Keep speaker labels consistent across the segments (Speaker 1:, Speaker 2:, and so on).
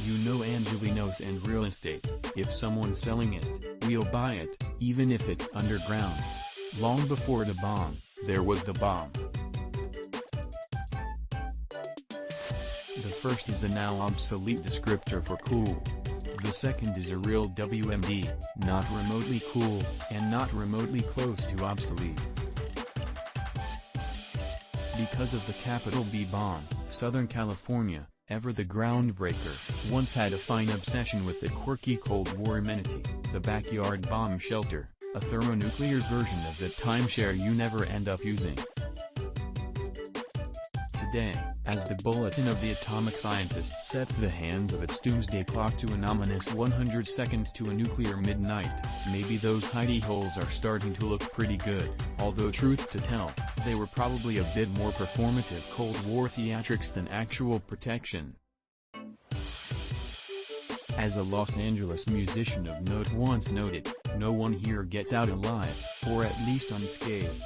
Speaker 1: You know Angelenos and real estate, if someone's selling it, we'll buy it, even if it's underground. Long before the bomb, there was the bomb. The first is a now-obsolete descriptor for cool. The second is a real WMD, not remotely cool, and not remotely close to obsolete. Because of the capital B bomb, Southern California, ever the groundbreaker, once had a fine obsession with the quirky Cold War amenity, the backyard bomb shelter, a thermonuclear version of the timeshare you never end up using. Today, as the Bulletin of the atomic scientist sets the hands of its doomsday clock to an ominous 100 seconds to a nuclear midnight, maybe those hidey-holes are starting to look pretty good, although truth to tell, they were probably a bit more performative Cold War theatrics than actual protection. As a Los Angeles musician of note once noted, no one here gets out alive, or at least unscathed.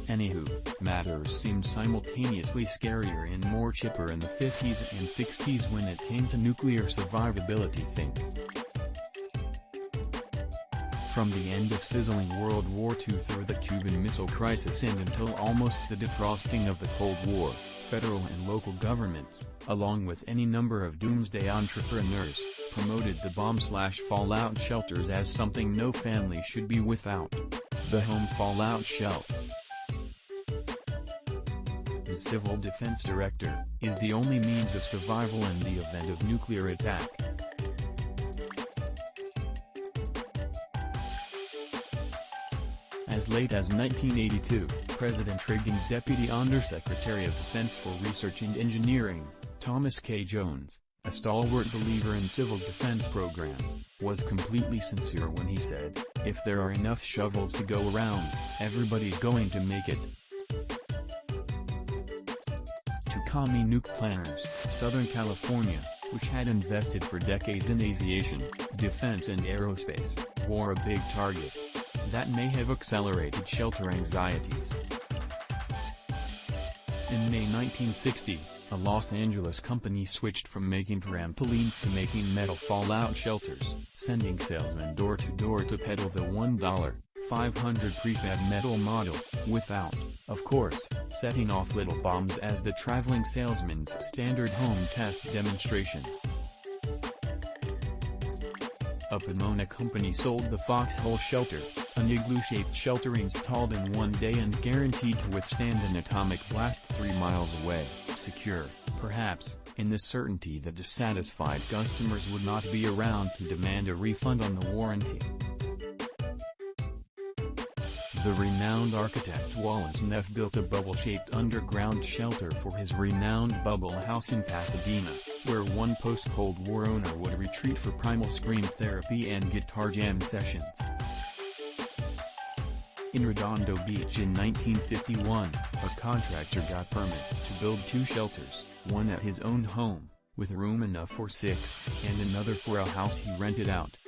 Speaker 1: Anyhoo, matters seemed simultaneously scarier and more chipper in the 50s and 60s when it came to nuclear survivability-think. From the end of sizzling World War II through the Cuban Missile Crisis and until almost the defrosting of the Cold War, federal and local governments, along with any number of doomsday entrepreneurs, promoted the bomb/fallout shelters as something no family should be without. The home fallout shelter. The civil defense director, is the only means of survival in the event of nuclear attack. As late as 1982, President Reagan's Deputy Undersecretary of Defense for Research and Engineering, Thomas K. Jones, a stalwart believer in civil defense programs, was completely sincere when he said, "If there are enough shovels to go around, everybody's going to make it." Commie nuke-planners, Southern California, which had invested for decades in aviation, defense and aerospace, wore a big target. That may have accelerated shelter anxieties. In May 1960, a Los Angeles company switched from making trampolines to making metal fallout shelters, sending salesmen door to door to peddle the $1.500 prefab metal model, without, of course, setting off little bombs as the traveling salesman's standard home test demonstration. A Pomona company sold the foxhole shelter, an igloo-shaped shelter installed in one day and guaranteed to withstand an atomic blast 3 miles away, secure, perhaps, in the certainty that dissatisfied customers would not be around to demand a refund on the warranty. The renowned architect Wallace Neff built a bubble-shaped underground shelter for his renowned Bubble House in Pasadena, where one post-Cold War owner would retreat for primal-scream therapy and guitar jam sessions. In Redondo Beach in 1951, a contractor got permits to build 2 shelters, one at his own home, with room enough for 6, and another for a house he rented out.